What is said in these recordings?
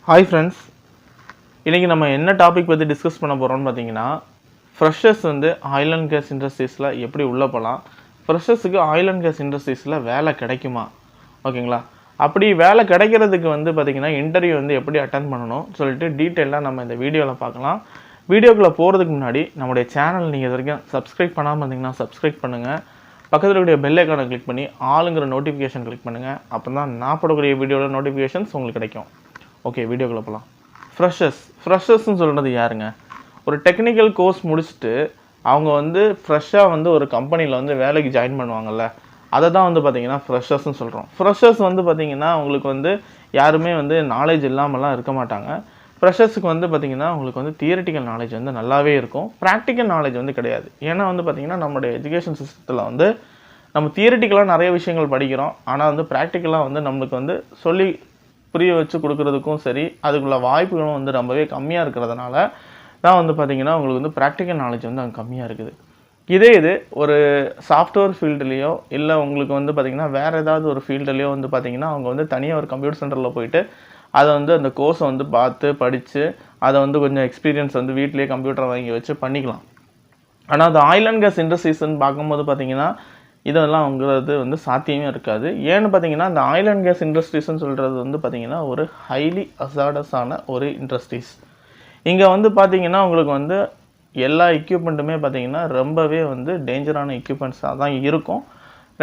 Hi friends, இன்றைக்கி நம்ம என்ன டாபிக் பற்றி டிஸ்கஸ் பண்ண போகிறோம்னு பார்த்தீங்கன்னா, ஃப்ரெஷர்ஸ் வந்து ஆயில் அண்ட் கேஸ் இண்டஸ்ட்ரீஸில் எப்படி உள்ளே போகலாம், ஃப்ரெஷர்ஸுக்கு ஆயில் அண்ட் கேஸ் இண்டஸ்ட்ரீஸில் வேலை கிடைக்குமா, ஓகேங்களா? அப்படி வேலை கிடைக்கிறதுக்கு வந்து பார்த்திங்கன்னா இன்டர்வியூ வந்து எப்படி அட்டன் பண்ணணும் சொல்லிட்டு டீட்டெயிலாக நம்ம இந்த வீடியோவில் பார்க்கலாம். வீடியோக்குள்ளே போகிறதுக்கு முன்னாடி நம்முடைய சேனல் நீங்கள் இது வரைக்கும் சப்ஸ்கிரைப் பண்ணாமல் இருந்தீங்கன்னா சப்ஸ்கிரைப் பண்ணுங்கள். பக்கத்தில் கூடிய பெல் ஐக்கானை கிளிக் பண்ணி ஆளுங்கிற நோட்டிஃபிகேஷன் கிளிக் பண்ணுங்கள். அப்போ தான் நான் போடக்கூடிய வீடியோட நோட்டிஃபிகேஷன்ஸ் உங்களுக்கு கிடைக்கும். ஓகே, வீடியோக்குள்ளே போகலாம். ஃப்ரெஷர்ஸ்ன்னு சொல்கிறது யாருங்க? ஒரு டெக்னிக்கல் கோர்ஸ் முடிச்சுட்டு அவங்க வந்து ஃப்ரெஷ்ஷாக வந்து ஒரு கம்பெனியில் வந்து வேலைக்கு ஜாயின் பண்ணுவாங்கள்ல, அதை தான் வந்து பார்த்திங்கன்னா ஃப்ரெஷர்ஸ்ன்னு சொல்கிறோம். ஃப்ரெஷர்ஸ் வந்து பார்த்திங்கன்னா அவங்களுக்கு வந்து யாருமே வந்து நாலேஜ் இல்லாமலாம் இருக்க மாட்டாங்க. ஃப்ரெஷர்ஸுக்கு வந்து பார்த்திங்கன்னா உங்களுக்கு வந்து தியரிட்டிக்கல் நாலேஜ் வந்து நல்லாவே இருக்கும், ப்ராக்டிக்கல் நாலேஜ் வந்து கிடையாது. ஏன்னா வந்து பார்த்திங்கன்னா நம்மளுடைய எஜுகேஷன் சிஸ்டத்தில் வந்து நம்ம தியரிட்டிக்கலாக நிறைய விஷயங்கள் படிக்கிறோம், ஆனால் வந்து ப்ராக்டிக்கலாக வந்து நம்மளுக்கு வந்து சொல்லி புரிய வச்சு கொடுக்குறதுக்கும் சரி, அதுக்குள்ள வாய்ப்புகளும் வந்து ரொம்பவே கம்மியாக இருக்கிறதுனால தான் வந்து பார்த்திங்கன்னா உங்களுக்கு வந்து ப்ராக்டிக்கல் நாலேஜ் வந்து அங்கே கம்மியாக இருக்குது. இது ஒரு சாஃப்ட்வேர் ஃபீல்டுலேயோ இல்லை உங்களுக்கு வந்து பார்த்திங்கன்னா வேறு ஏதாவது ஒரு ஃபீல்டுலேயோ வந்து பார்த்திங்கன்னா அவங்க வந்து தனியாக ஒரு கம்ப்யூட்டர் சென்டரில் போயிட்டு அதை வந்து அந்த கோர்ஸை வந்து பார்த்து படித்து அதை வந்து கொஞ்சம் எக்ஸ்பீரியன்ஸ் வந்து வீட்டிலேயே கம்ப்யூட்டர் வாங்கி வச்சு பண்ணிக்கலாம். ஆனால் அது ஆயில் அண்ட் கேஸ் இண்டஸ்ட்ரீஸ்ன்னு பார்க்கும்போது பார்த்திங்கன்னா இதெல்லாம் அவங்கிறது வந்து சாத்தியமே இருக்காது. ஏன்னு பார்த்தீங்கன்னா இந்த ஆயில் அண்ட் கேஸ் இண்டஸ்ட்ரீஸ்ன்னு சொல்கிறது வந்து பார்த்திங்கன்னா ஒரு ஹைலி அசாடஸான ஒரு இண்டஸ்ட்ரீஸ். இங்கே வந்து பார்த்திங்கன்னா உங்களுக்கு வந்து எல்லா எக்யூப்மெண்ட்டுமே பார்த்திங்கன்னா ரொம்பவே வந்து டேஞ்சரான எக்யூப்மெண்ட்ஸாக தான் இருக்கும்.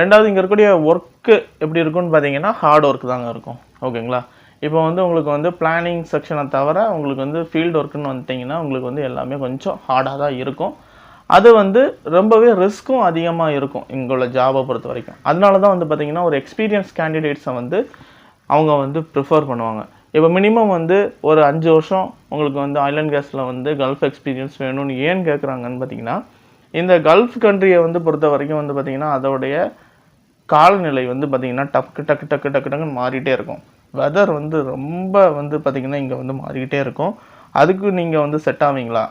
ரெண்டாவது இங்கே இருக்கக்கூடிய ஒர்க்கு எப்படி இருக்குன்னு பார்த்தீங்கன்னா ஹார்ட் ஒர்க் தாங்க இருக்கும், ஓகேங்களா? இப்போ வந்து உங்களுக்கு வந்து பிளானிங் செக்ஷனை தவிர உங்களுக்கு வந்து ஃபீல்டு ஒர்க்குன்னு வந்துட்டிங்கன்னா உங்களுக்கு வந்து எல்லாமே கொஞ்சம் ஹார்டாக தான் இருக்கும். அது வந்து ரொம்பவே ரிஸ்க்கும் அதிகமாக இருக்கும் இங்கே உள்ள ஜாபை பொறுத்த வரைக்கும். அதனால தான் வந்து பார்த்திங்கன்னா ஒரு எக்ஸ்பீரியன்ஸ் கேண்டிடேட்ஸை வந்து அவங்க வந்து ப்ரிஃபர் பண்ணுவாங்க. இப்போ மினிமம் வந்து ஒரு 5 வருஷம் உங்களுக்கு வந்து ஆயில் அண்ட் கேஸில் வந்து கல்ஃப் எக்ஸ்பீரியன்ஸ் வேணும்னு ஏன் கேட்குறாங்கன்னு பார்த்திங்கன்னா, இந்த கல்ஃப் கண்ட்ரியை வந்து பொறுத்த வரைக்கும் வந்து பார்த்திங்கன்னா அதோடைய காலநிலை வந்து பார்த்திங்கன்னா டக்குன்னு மாறிட்டே இருக்கும். வெதர் வந்து ரொம்ப வந்து பார்த்திங்கன்னா இங்கே வந்து மாறிக்கிட்டே இருக்கும். அதுக்கு நீங்கள் வந்து செட் ஆவீங்களா?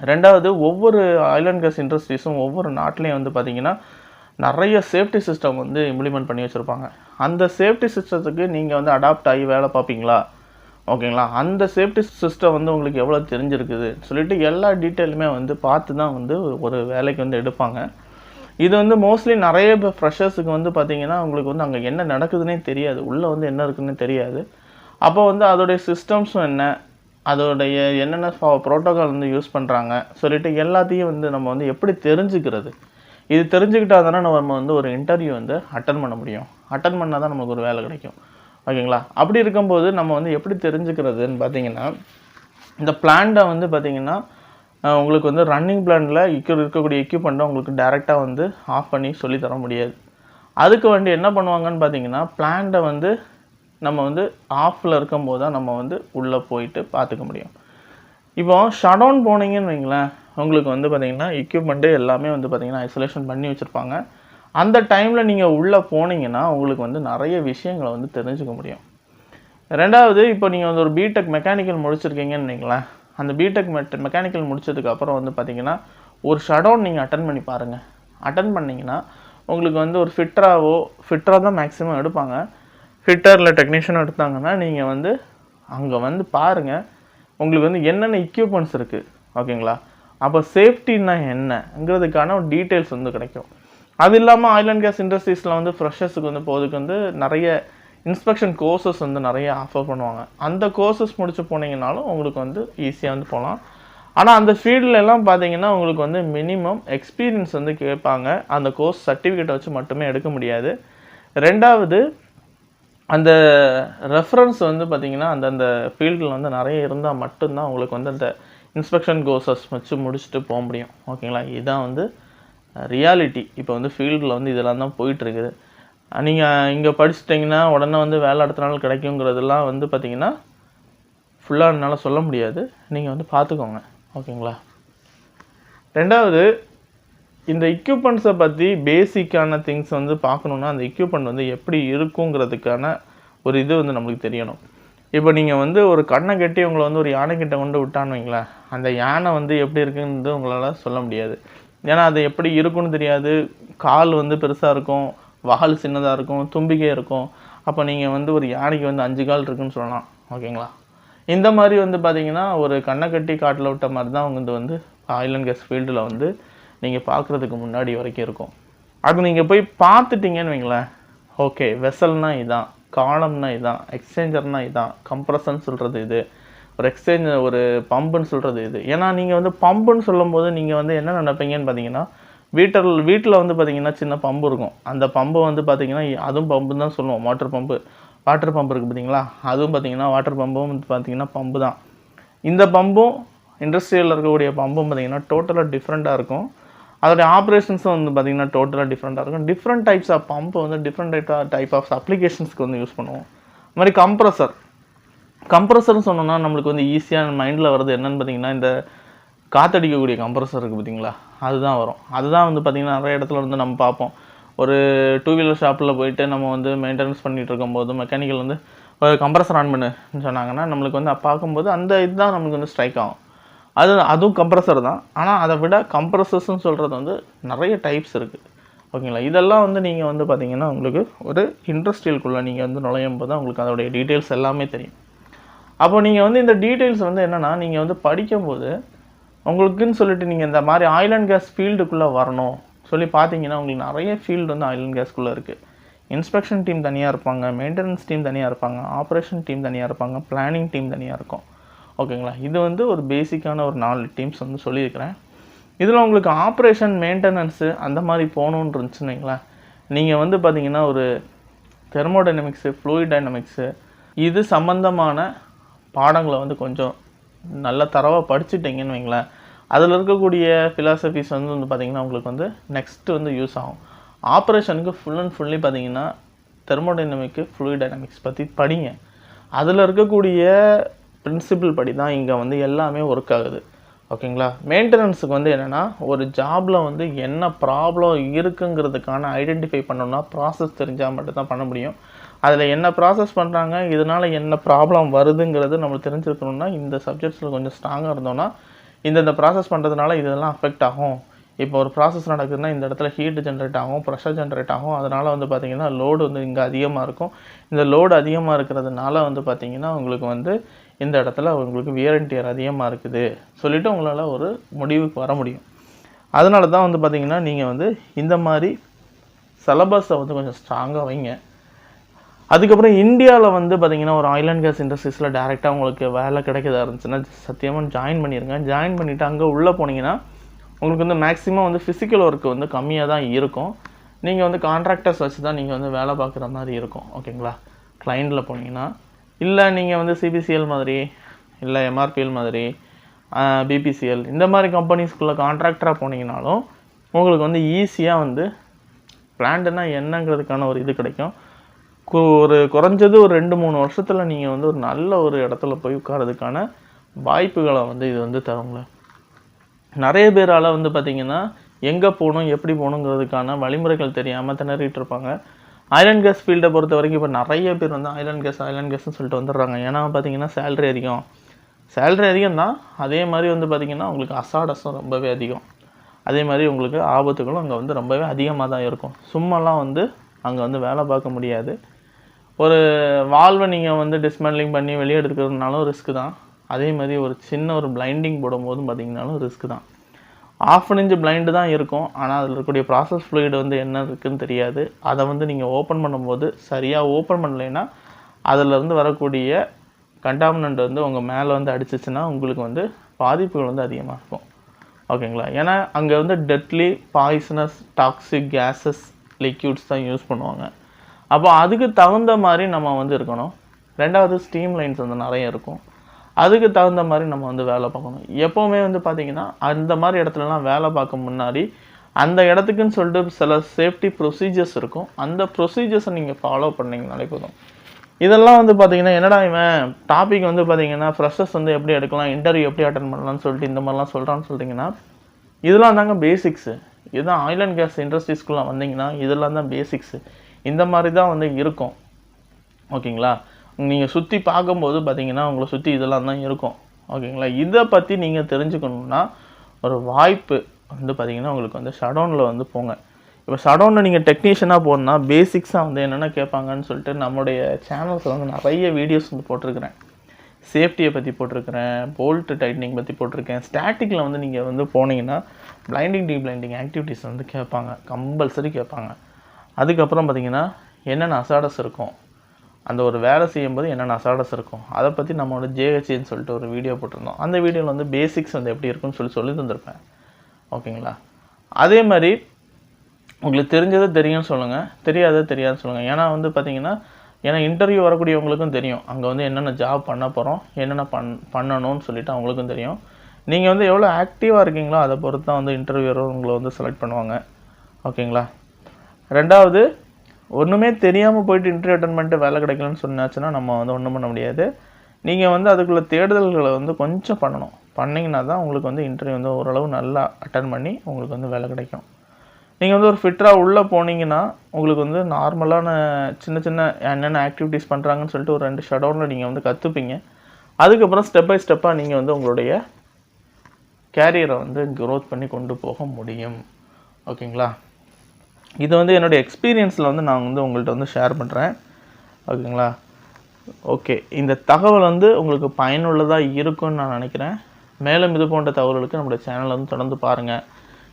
ரெண்டாவது, ஒவ்வொரு ஆயில் அண்ட் கேஸ் இண்டஸ்ட்ரீஸும் ஒவ்வொரு நாட்டிலையும் வந்து பார்த்திங்கன்னா நிறைய சேஃப்டி சிஸ்டம் வந்து இம்ப்ளிமெண்ட் பண்ணி வச்சுருப்பாங்க. அந்த சேஃப்டி சிஸ்டத்துக்கு நீங்கள் வந்து அடாப்ட் ஆகி வேலை பார்ப்பீங்களா, ஓகேங்களா? அந்த சேஃப்டி சிஸ்டம் வந்து உங்களுக்கு எவ்வளோ தெரிஞ்சிருக்குது சொல்லிட்டு எல்லா டீட்டெயிலுமே வந்து பார்த்து தான் வந்து ஒரு வேலைக்கு வந்து எடுப்பாங்க. இது வந்து மோஸ்ட்லி நிறைய ஃப்ரெஷர்ஸுக்கு வந்து பார்த்திங்கன்னா உங்களுக்கு வந்து அங்கே என்ன நடக்குதுன்னே தெரியாது, உள்ளே வந்து என்ன இருக்குதுன்னு தெரியாது. அப்போ வந்து அதோடைய சிஸ்டம்ஸும் என்ன, அதோடைய என்னென்ன ப்ரோட்டோக்கால் வந்து யூஸ் பண்ணுறாங்க சொல்லிட்டு எல்லாத்தையும் வந்து நம்ம வந்து எப்படி தெரிஞ்சுக்கிறது? இது தெரிஞ்சுக்கிட்டா தானே நம்ம வந்து ஒரு இன்டர்வியூ வந்து அட்டன் பண்ண முடியும். அட்டன் பண்ணால் தான் நமக்கு ஒரு வேலை கிடைக்கும், ஓகேங்களா? அப்படி இருக்கும்போது நம்ம வந்து எப்படி தெரிஞ்சுக்கிறதுன்னு பார்த்தீங்கன்னா, இந்த பிளான்ட்டை வந்து பார்த்திங்கன்னா உங்களுக்கு வந்து ரன்னிங் பிளானில் இருக்கக்கூடிய எக்யூப்மெண்ட்டை உங்களுக்கு டைரெக்டாக வந்து ஆஃப் பண்ணி சொல்லித்தர முடியாது. அதுக்கு வேண்டி என்ன பண்ணுவாங்கன்னு பார்த்தீங்கன்னா, பிளான்ட்டை வந்து நம்ம வந்து ஆஃபில் இருக்கும்போது தான் நம்ம வந்து உள்ளே போயிட்டு பார்த்துக்க முடியும். இப்போ ஷட் டவுன் போனீங்கன்னு வைங்களேன், உங்களுக்கு வந்து பார்த்திங்கன்னா எக்யூப்மெண்ட்டு எல்லாமே வந்து பார்த்திங்கன்னா ஐசோலேஷன் பண்ணி வச்சுருப்பாங்க. அந்த டைமில் நீங்கள் உள்ளே போனீங்கன்னா உங்களுக்கு வந்து நிறைய விஷயங்களை வந்து தெரிஞ்சுக்க முடியும். ரெண்டாவது, இப்போ நீங்கள் வந்து ஒரு பிடெக் மெக்கானிக்கல் முடிச்சிருக்கீங்கன்னு வைங்களேன், அந்த பிடெக் மெக்கானிக்கல் முடிச்சதுக்கப்புறம் வந்து பார்த்திங்கன்னா ஒரு ஷட் டவுன் நீங்கள் அட்டன் பண்ணி பாருங்கள். அட்டன் பண்ணிங்கன்னா உங்களுக்கு வந்து ஒரு ஃபிட்டராக தான் மேக்ஸிமம் எடுப்பாங்க. ஃபிட்டரில் டெக்னீஷியன் எடுத்தாங்கன்னா நீங்கள் வந்து அங்கே வந்து பாருங்கள் உங்களுக்கு வந்து என்னென்ன எக்யூப்மெண்ட்ஸ் இருக்குது, ஓகேங்களா? அப்போ சேஃப்டின்னா என்னங்கிறதுக்கான ஒரு டீட்டெயில்ஸ் வந்து கிடைக்கும். அது இல்லாமல் ஆயில் அண்ட் கேஸ் இண்டஸ்ட்ரீஸில் வந்து ஃப்ரெஷர்ஸுக்கு வந்து போகிறதுக்கு வந்து நிறைய இன்ஸ்பெக்ஷன் கோர்சஸ் வந்து நிறைய ஆஃபர் பண்ணுவாங்க. அந்த கோர்சஸ் முடிச்சு போனீங்கன்னாலும் உங்களுக்கு வந்து ஈஸியாக வந்து போகலாம். ஆனால் அந்த ஃபீல்டுலலாம் பார்த்தீங்கன்னா உங்களுக்கு வந்து மினிமம் எக்ஸ்பீரியன்ஸ் வந்து கேட்பாங்க. அந்த கோர்ஸ் சர்டிஃபிகேட்டை வச்சு மட்டுமே எடுக்க முடியாது. ரெண்டாவது, அந்த ரெஃபரன்ஸ் வந்து பார்த்திங்கன்னா அந்தந்த ஃபீல்டில் வந்து நிறைய இருந்தால் மட்டும்தான் உங்களுக்கு வந்து அந்த இன்ஸ்பெக்ஷன் கோர்சஸ் வச்சு முடிச்சுட்டு போக முடியும், ஓகேங்களா? இதுதான் வந்து ரியாலிட்டி. இப்போ வந்து ஃபீல்டில் வந்து இதெல்லாம் தான் போயிட்டுருக்குது. நீங்கள் இங்கே படிச்சுட்டிங்கன்னா உடனே வந்து வேலை அடுத்த நாள் கிடைக்குங்கிறதெல்லாம் வந்து பார்த்திங்கன்னா ஃபுல்லாக என்னால் சொல்ல முடியாது. நீங்கள் வந்து பார்த்துக்கோங்க, ஓகேங்களா? ரெண்டாவது, இந்த எக்யூப்மெண்ட்ஸை பற்றி பேசிக்கான திங்ஸ் வந்து பார்க்கணுன்னா அந்த எக்யூப்மெண்ட் வந்து எப்படி இருக்குங்கிறதுக்கான ஒரு இது வந்து நம்மளுக்கு தெரியணும். இப்போ நீங்கள் வந்து ஒரு கண்ணை கட்டி உங்களை வந்து ஒரு யானைக்கிட்ட கொண்டு விட்டான்னு வைங்களேன், அந்த யானை வந்து எப்படி இருக்குன்னு உங்களால் சொல்ல முடியாது. ஏன்னா அது எப்படி இருக்குன்னு தெரியாது. கால் வந்து பெருசாக இருக்கும், வால் சின்னதாக இருக்கும், தும்பிக்கை இருக்கும். அப்போ நீங்கள் வந்து ஒரு யானைக்கு வந்து 5 கால் இருக்குன்னு சொல்லலாம், ஓகேங்களா? இந்த மாதிரி வந்து பார்த்தீங்கன்னா ஒரு கண்ணை கட்டி காட்டில் விட்ட மாதிரி தான் அவங்க வந்து ஆயில் அண்ட் கேஸ் ஃபீல்டில் வந்து நீங்கள் பார்க்குறதுக்கு முன்னாடி வரைக்கும் இருக்கும். அது நீங்கள் போய் பார்த்துட்டிங்கன்னு வைங்களேன், ஓகே வெசல்னா இதான், காலம்னா இதான், எக்ஸ்சேஞ்சர்னா இதான், கம்ப்ரஷன் சொல்கிறது இது, ஒரு எக்ஸ்சேஞ்சர் ஒரு பம்புன்னு சொல்கிறது இது. ஏன்னா நீங்கள் வந்து பம்புன்னு சொல்லும் போது நீங்கள் வந்து என்ன நினைப்பீங்கன்னு பார்த்தீங்கன்னா, வீட்டில் வந்து பார்த்தீங்கன்னா சின்ன பம்பு இருக்கும். அந்த பம்பு வந்து பார்த்தீங்கன்னா அதுவும் பம்புன்னு தான் சொல்லுவோம். வாட்டர் பம்பு இருக்குது பார்த்தீங்களா, அதுவும் பார்த்தீங்கன்னா வாட்டர் பம்பும் வந்து பார்த்தீங்கன்னா பம்பு தான். இந்த பம்பும் இண்டஸ்ட்ரியலில் இருக்கக்கூடிய பம்பும் பார்த்தீங்கன்னா டோட்டலாக டிஃப்ரெண்ட்டாக இருக்கும். அதோடைய ஆப்ரேஷன்ஸும் வந்து பார்த்தீங்கன்னா டோட்டலாக டிஃப்ரெண்ட்டாக இருக்கும். டிஃப்ரெண்ட் டைப்ஸ் ஆஃப் பம்பு வந்து டிஃப்ரெண்ட் டைப் ஆஃப் அப்ளிகேஷன்ஸ்க்கு வந்து யூஸ் பண்ணுவோம். அது மாதிரி கம்ப்ரஸர்னு சொன்னோம்னா நம்மளுக்கு வந்து ஈஸியாக மைண்டில் வருது என்னென்னு பார்த்தீங்கன்னா, இந்த காற்றடிக்கக்கூடிய கம்ப்ரஸர் இருக்குது பார்த்தீங்களா, அதுதான் வரும். அதுதான் வந்து பார்த்திங்கன்னா நிறைய இடத்துல வந்து நம்ம பார்ப்போம். ஒரு 2 வீலர் ஷாப்பில் போயிட்டு நம்ம வந்து மெயின்டெனன்ஸ் பண்ணிகிட்டு இருக்கும்போது மெக்கானிக்கல் வந்து ஒரு கம்ப்ரஸர் ஆன் பண்ணுன்னு சொன்னாங்கன்னா நம்மளுக்கு வந்து பார்க்கும்போது அந்த இதுதான் நமக்கு வந்து ஸ்ட்ரைக் ஆகும். அதுவும் கம்ப்ரஸர் தான். ஆனால் அதை விட கம்ப்ரஸர்ஸ்ன்னு சொல்கிறது வந்து நிறைய டைப்ஸ் இருக்குது. ஓகேங்களா, இதெல்லாம் வந்து நீங்கள் வந்து பார்த்திங்கன்னா உங்களுக்கு ஒரு இண்டஸ்ட்ரியலுக்குள்ளே நீங்கள் வந்து நுழையும் போது தான் உங்களுக்கு அதோடைய டீட்டெயில்ஸ் எல்லாமே தெரியும். அப்போ நீங்கள் வந்து இந்த டீட்டெயில்ஸ் வந்து என்னென்னா, நீங்கள் வந்து படிக்கும்போது உங்களுக்குன்னு சொல்லிட்டு நீங்கள் இந்த மாதிரி ஆயில் அண்ட் கேஸ் ஃபீல்டுக்குள்ளே வரணும் சொல்லி பார்த்தீங்கன்னா உங்களுக்கு நிறைய ஃபீல்டு வந்து ஆயில் அண்ட் கேஸ்க்குள்ளே இருக்குது. இன்ஸ்பெக்ஷன் டீம் தனியாக இருப்பாங்க, மெயின்டெனன்ஸ் டீம் தனியாக இருப்பாங்க, ஆப்ரேஷன் டீம் தனியாக இருப்பாங்க, பிளானிங் டீம் தனியாக இருக்கும். ஓகேங்களா, இது வந்து ஒரு பேசிக்கான ஒரு 4 டீம்ஸ் வந்து சொல்லியிருக்கிறேன். இதில் உங்களுக்கு ஆப்ரேஷன் மெயின்டெனன்ஸு அந்த மாதிரி போகணுன்னு இருந்துச்சுன்னு வைங்களேன், நீங்கள் வந்து பார்த்தீங்கன்னா ஒரு தெர்மோடைனமிக்ஸு, ஃப்ளூயிட் டைனமிக்ஸு இது சம்மந்தமான பாடங்களை வந்து கொஞ்சம் நல்ல தரவாக படிச்சுட்டிங்கன்னு வைங்களேன், அதில் இருக்கக்கூடிய ஃபிலாசபிஸ் வந்து பார்த்திங்கன்னா உங்களுக்கு வந்து நெக்ஸ்ட்டு வந்து யூஸ் ஆகும். ஆப்ரேஷனுக்கு ஃபுல் அண்ட் ஃபுல்லி பார்த்திங்கன்னா தெர்மோடைனமிக்கு, ஃப்ளூயிட் டைனமிக்ஸ் பற்றி படிங்க. அதில் இருக்கக்கூடிய பிரின்சிபிள் படி தான் இங்கே வந்து எல்லாமே ஒர்க் ஆகுது. ஓகேங்களா, மெயின்டெனன்ஸுக்கு வந்து என்னென்னா ஒரு ஜாபில் வந்து என்ன ப்ராப்ளம் இருக்குங்கிறதுக்கான ஐடென்டிஃபை பண்ணணும்னா ப்ராசஸ் தெரிஞ்சால் மட்டும்தான் பண்ண முடியும். அதில் என்ன ப்ராசஸ் பண்ணுறாங்க, இதனால் என்ன ப்ராப்ளம் வருதுங்கிறது நம்மளுக்கு தெரிஞ்சிருக்கணும்னா இந்த சப்ஜெக்ட்ஸில் கொஞ்சம் ஸ்ட்ராங்காக இருந்தோம்னா இந்த ப்ராசஸ் பண்ணுறதுனால இதெல்லாம் அஃபெக்ட் ஆகும். இப்போ ஒரு ப்ராசஸ் நடக்குதுன்னா இந்த இடத்துல ஹீட் ஜென்ரேட் ஆகும், ப்ரெஷர் ஜென்ரேட் ஆகும். அதனால் வந்து பார்த்திங்கன்னா லோடு வந்து இங்கே அதிகமாக இருக்கும். இந்த லோடு அதிகமாக இருக்கிறதுனால வந்து பார்த்திங்கன்னா உங்களுக்கு வந்து இந்த இடத்துல உங்களுக்கு வியர் அண்ட் டியர் அதிகமாக இருக்குது சொல்லிவிட்டு உங்களால் ஒரு முடிவுக்கு வர முடியும். அதனால தான் வந்து பார்த்திங்கன்னா நீங்கள் வந்து இந்த மாதிரி சிலபஸை வந்து கொஞ்சம் ஸ்ட்ராங்காக வைங்க. அதுக்கப்புறம் இந்தியாவில் வந்து பார்த்திங்கன்னா ஒரு ஆயில் அண்ட் கேஸ் இண்டஸ்ட்ரீஸில் டேரெக்டாக உங்களுக்கு வேலை கிடைக்கதா இருந்துச்சுன்னா சத்தியமாக ஜாயின் பண்ணிடுங்க. ஜாயின் பண்ணிவிட்டு அங்கே உள்ளே போனீங்கன்னா உங்களுக்கு வந்து மேக்ஸிமம் வந்து ஃபிசிக்கல் ஒர்க்கு வந்து கம்மியாக தான் இருக்கும். நீங்கள் வந்து கான்ட்ராக்டர்ஸ் வச்சு தான் நீங்கள் வந்து வேலை பார்க்குற மாதிரி இருக்கும். ஓகேங்களா, கிளைண்டில் போனீங்கன்னா இல்லை நீங்கள் வந்து சிபிசிஎல் மாதிரி இல்லை எம்ஆர்பிஎல் மாதிரி பிபிசிஎல் இந்த மாதிரி கம்பெனிஸ்குள்ளே கான்ட்ராக்டராக போனீங்கனாலும் உங்களுக்கு வந்து ஈஸியாக வந்து பிளான்ட்னா என்னங்கிறதுக்கான ஒரு இது கிடைக்கும். ஒரு குறைஞ்சது ஒரு 2-3 வருஷத்தில் நீங்கள் வந்து ஒரு நல்ல ஒரு இடத்துல போய் உட்காரதுக்கான வாய்ப்புகளை வந்து இது வந்து தருங்கள. நிறைய பேரால் வந்து பார்த்திங்கன்னா எங்கே போகணும் எப்படி போகணுங்கிறதுக்கான வழிமுறைகள் தெரியாமல் திணறிட்டு இருப்பாங்க. ஆயில் அண்ட் கேஸ் ஃபீல்டை பொறுத்த வரைக்கும் இப்போ நிறைய பேர் வந்து ஆயில் அண்ட் கேஸ்ன்னு சொல்லிட்டு வந்துடுறாங்க. ஏன்னா பார்த்திங்கன்னா சேலரி அதிகம் தான். அதே மாதிரி வந்து பார்த்திங்கன்னா உங்களுக்கு அசாடஸும் ரொம்பவே அதிகம். அதே மாதிரி உங்களுக்கு ஆபத்துகளும் அங்கே வந்து ரொம்பவே அதிகமாக தான் இருக்கும். சும்மாலாம் வந்து அங்கே வந்து வேலை பார்க்க முடியாது. ஒரு வால்வை நீங்கள் வந்து டிஸ்மேண்ட்லிங் பண்ணி வெளியே எடுக்கிறதுனாலும் ரிஸ்க்கு தான். அதே மாதிரி ஒரு சின்ன ஒரு பிளைண்டிங் போடும்போதும் பார்த்திங்கனாலும் ரிஸ்க்கு தான். 1/2 இன்ச் பிளைண்டு தான் இருக்கும். ஆனால் அதில் இருக்கக்கூடிய ப்ராசஸ் ஃப்ளூயிட் வந்து என்ன இருக்குதுன்னு தெரியாது. அதை வந்து நீங்கள் ஓப்பன் பண்ணும்போது சரியாக ஓப்பன் பண்ணலைன்னா அதிலேருந்து வரக்கூடிய கண்டாமினண்ட் வந்து உங்கள் மேலே வந்து அடிச்சிச்சுன்னா உங்களுக்கு வந்து பாதிப்புகள் வந்து அதிகமாக இருக்கும். ஓகேங்களா, ஏன்னா அங்கே வந்து deadly poisonous toxic gases liquids தான் யூஸ் பண்ணுவாங்க. அப்போ அதுக்கு தகுந்த மாதிரி நம்ம வந்து இருக்கணும். 2வது ஸ்டீம் லைன்ஸ் வந்து நிறைய இருக்கும். அதுக்கு தகுந்த மாதிரி நம்ம வந்து வேலை பார்க்கணும். எப்போவுமே வந்து பார்த்திங்கன்னா அந்த மாதிரி இடத்துலலாம் வேலை பார்க்க முன்னாடி அந்த இடத்துக்குன்னு சொல்லிட்டு சில சேஃப்டி ப்ரொசீஜர்ஸ் இருக்கும். அந்த ப்ரொசீஜர்ஸை நீங்கள் ஃபாலோ பண்ணிங்கனாலே போதும். இதெல்லாம் வந்து பார்த்திங்கன்னா என்னடா இவன் டாபிக் வந்து பார்த்திங்கன்னா ஃப்ரெஷர்ஸ் வந்து எப்படி எடுக்கலாம், இன்டர்வியூ எப்படி அட்டன் பண்ணலாம்னு சொல்லிட்டு இந்த மாதிரிலாம் சொல்கிறான்னு சொல்லிட்டிங்கன்னா இதெல்லாம் தாங்க பேசிக்ஸு. இதுதான் ஆயில் அண்ட் கேஸ் இண்டஸ்ட்ரீஸ்குள்ளே வந்தீங்கன்னா இதெல்லாம் தான் பேசிக்ஸு. இந்த மாதிரி தான் வந்து இருக்கும். ஓகேங்களா, நீங்கள் சுற்றி பார்க்கும்போது பார்த்தீங்கன்னா உங்களை சுற்றி இதெல்லாம் தான் இருக்கும். ஓகேங்களா, இதை பற்றி நீங்கள் தெரிஞ்சுக்கணுன்னா ஒரு வாய்ப்பு வந்து பார்த்திங்கன்னா உங்களுக்கு வந்து ஷடவுனில் வந்து போங்க. இப்போ ஷடவுனில் நீங்கள் டெக்னீஷியனாக போகணுன்னா பேசிக்ஸாக வந்து என்னென்ன கேட்பாங்கன்னு சொல்லிட்டு நம்முடைய சேனல்ஸில் வந்து நிறைய வீடியோஸ் வந்து போட்டிருக்கிறேன். சேஃப்டியை பற்றி போட்டிருக்கிறேன், போல்ட் டைட்னிங் பற்றி போட்டிருக்கேன். ஸ்டாட்டிக்கில் வந்து நீங்கள் வந்து போனீங்கன்னா பிளைண்டிங் டீப்ளைண்டிங் ஆக்டிவிட்டீஸ் வந்து கேட்பாங்க, கம்பல்சரி கேட்பாங்க. அதுக்கப்புறம் பார்த்தீங்கன்னா என்னென்ன அசாடஸ் இருக்கும், அந்த ஒரு வேலை செய்யும்போது என்னென்ன அசாடஸ் இருக்கும், அதை பற்றி நம்மளோட ஜேஹெச்ன்னு சொல்லிட்டு ஒரு வீடியோ போட்டிருந்தோம். அந்த வீடியோவில் வந்து பேசிக்ஸ் வந்து எப்படி இருக்குன்னு சொல்லி தந்திருப்பேன். ஓகேங்களா? அதே மாதிரி உங்களுக்கு தெரிஞ்சதை தெரியும்னு சொல்லுங்கள், தெரியாததை தெரியாதுன்னு சொல்லுங்கள். ஏன்னா வந்து பார்த்தீங்கன்னா இன்டர்வியூ வரக்கூடியவங்களுக்கும் தெரியும் அங்கே வந்து என்னென்ன ஜாப் பண்ண போகிறோம், என்னென்ன பண்ணணும்னு சொல்லிட்டு அவங்களுக்கும் தெரியும். நீங்கள் வந்து எவ்வளோ ஆக்டிவாக இருக்கீங்களோ அதை பொறுத்து தான் வந்து இன்டர்வியூவரும் உங்களை வந்து செலக்ட் பண்ணுவாங்க. ஓகேங்களா? ரெண்டாவது, ஒன்றுமே தெரியாமல் போயிட்டு இன்டர்வியூ அட்டன் பண்ணிட்டு வேலை கிடைக்கலன்னு சொன்னாச்சுன்னா நம்ம வந்து ஒன்றும் பண்ண முடியாது. நீங்கள் வந்து அதுக்குள்ள தேடுதல்களை வந்து கொஞ்சம் பண்ணணும். பண்ணிங்கன்னா தான் உங்களுக்கு வந்து இன்டர்வியூ வந்து ஓரளவு நல்லா அட்டன் பண்ணி உங்களுக்கு வந்து வேலை கிடைக்கும். நீங்கள் வந்து ஒரு ஃபிட்டராக உள்ளே போனீங்கன்னா உங்களுக்கு வந்து நார்மலான சின்ன சின்ன என்னென்ன ஆக்டிவிட்டீஸ் பண்ணுறாங்கன்னு சொல்லிட்டு ஒரு 2 ஷடவுனில் நீங்கள் வந்து கற்றுப்பீங்க. அதுக்கப்புறம் ஸ்டெப் பை ஸ்டெப்பாக நீங்கள் வந்து உங்களுடைய கேரியரை வந்து க்ரோத் பண்ணி கொண்டு போக முடியும். ஓகேங்களா? இது வந்து என்னுடைய எக்ஸ்பீரியன்ஸில் வந்து நான் வந்து உங்கள்கிட்ட வந்து ஷேர் பண்ணுறேன். ஓகேங்களா? ஓகே, இந்த தகவல் வந்து உங்களுக்கு பயனுள்ளதாக இருக்கும்னு நான் நினைக்கிறேன். மேலும் இது போன்ற தகவல்களுக்கு நம்மளுடைய சேனலை வந்து தொடர்ந்து பாருங்கள்.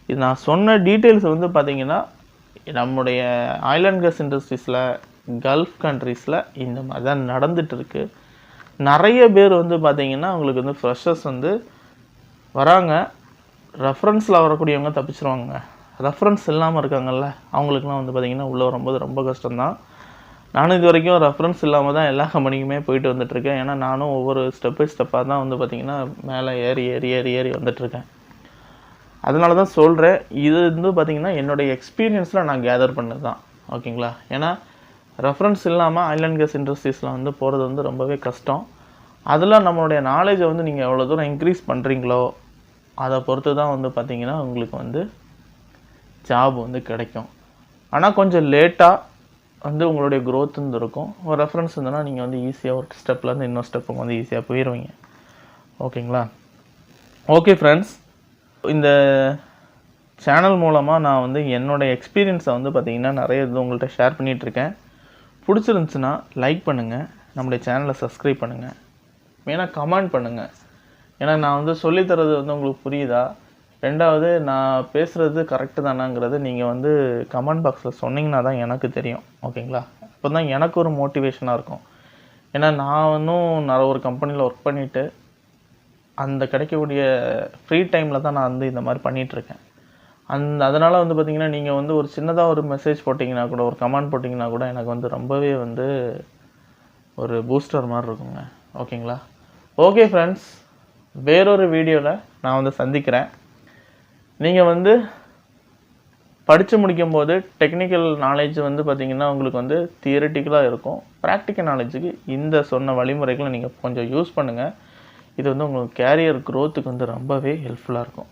இது நான் சொன்ன டீட்டெயில்ஸ் வந்து பார்த்திங்கன்னா நம்முடைய ஆயில் அண்ட் கேஸ் இண்டஸ்ட்ரீஸில் கல்ஃப் கண்ட்ரீஸில் இந்த மாதிரி தான் நடந்துகிட்ருக்கு. நிறைய பேர் வந்து பார்த்திங்கன்னா உங்களுக்கு வந்து ஃப்ரெஷர்ஸ் வந்து வராங்க, ரெஃபரன்ஸில் வரக்கூடியவங்க தப்பிச்சிருவாங்க. ரெஃபரன்ஸ் இல்லாமல் இருக்காங்கல்ல, அவங்களுக்குலாம் வந்து பார்த்திங்கன்னா உள்ளே வரும்போது ரொம்ப கஷ்டம்தான். நானும் இது வரைக்கும் ரெஃபரன்ஸ் இல்லாமல் தான் எல்லா கம்பெனிக்குமே போயிட்டு வந்துட்டுருக்கேன். ஏன்னா நானும் ஒவ்வொரு ஸ்டெப் பை ஸ்டெப்பாக தான் வந்து பார்த்திங்கன்னா மேலே ஏறி ஏறி ஏறி ஏறி வந்துட்டுருக்கேன். அதனால தான் சொல்கிறேன், இது வந்து பார்த்திங்கன்னா என்னுடைய எக்ஸ்பீரியன்ஸில் நான் கேதர் பண்ணது தான். ஓகேங்களா? ஏன்னா ரெஃபரன்ஸ் இல்லாமல் ஆயில் அண்ட் கேஸ் இண்டஸ்ட்ரீஸில் வந்து போகிறது வந்து ரொம்பவே கஷ்டம். அதில் நம்மளுடைய நாலேஜை வந்து நீங்கள் எவ்வளோ தூரம் இன்க்ரீஸ் பண்ணுறீங்களோ அதை பொறுத்து தான் வந்து பார்த்திங்கன்னா உங்களுக்கு வந்து ஜாப் வந்து கிடைக்கும். ஆனால் கொஞ்சம் லேட்டாக வந்து உங்களுடைய க்ரோத் வந்து இருக்கும். ஒரு ரெஃபரன்ஸ் இருந்ததுன்னா நீங்கள் வந்து ஈஸியாக ஒரு ஸ்டெப்லேருந்து இன்னொரு ஸ்டெப்புக்கு வந்து ஈஸியாக போயிடுவீங்க. ஓகேங்களா? ஓகே ஃப்ரெண்ட்ஸ், இந்த சேனல் மூலமாக நான் வந்து என்னோடய எக்ஸ்பீரியன்ஸை வந்து பார்த்திங்கன்னா நிறைய இது உங்கள்கிட்ட ஷேர் பண்ணிகிட்ருக்கேன். பிடிச்சிருந்துச்சுன்னா லைக் பண்ணுங்கள், நம்முடைய சேனலை சப்ஸ்கிரைப் பண்ணுங்கள், மெயினாக கமெண்ட் பண்ணுங்கள். ஏன்னா நான் வந்து சொல்லித்தரது வந்து உங்களுக்கு புரியுதா, ரெண்டாவது நான் பேசுகிறது கரெக்டு தானாங்கிறது நீங்கள் வந்து கமெண்ட் பாக்ஸில் சொன்னீங்கன்னா தான் எனக்கு தெரியும். ஓகேங்களா? அப்போ தான் எனக்கு ஒரு மோட்டிவேஷனாக இருக்கும். ஏன்னா நான் இன்னும் ஒரு கம்பெனியில் ஒர்க் பண்ணிவிட்டு அந்த கிடைக்கக்கூடிய ஃப்ரீ டைமில் தான் நான் வந்து இந்த மாதிரி பண்ணிகிட்ருக்கேன். அதனால் வந்து பார்த்திங்கன்னா நீங்கள் வந்து ஒரு சின்னதாக ஒரு மெசேஜ் போட்டிங்கன்னா கூட, ஒரு கமெண்ட் போட்டிங்கன்னா கூட எனக்கு வந்து ரொம்பவே வந்து ஒரு பூஸ்டர் மாதிரி இருக்குங்க. ஓகேங்களா? ஓகே ஃப்ரெண்ட்ஸ், வேறொரு வீடியோவில் நான் வந்து சந்திக்கிறேன். நீங்கள் வந்து படித்து முடிக்கும்போது டெக்னிக்கல் நாலேஜ் வந்து பார்த்திங்கன்னா உங்களுக்கு வந்து தியரிட்டிக்கலாக இருக்கும். ப்ராக்டிக்கல் நாலேஜுக்கு இந்த சொன்ன வழிமுறைகளை நீங்கள் கொஞ்சம் யூஸ் பண்ணுங்கள். இது வந்து உங்களுக்கு கேரியர் க்ரோத்துக்கு வந்து ரொம்பவே ஹெல்ப்ஃபுல்லாக இருக்கும்.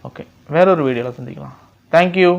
ஓகே, வேறொரு வீடியோவில் சந்திக்கலாம். தேங்க்யூ.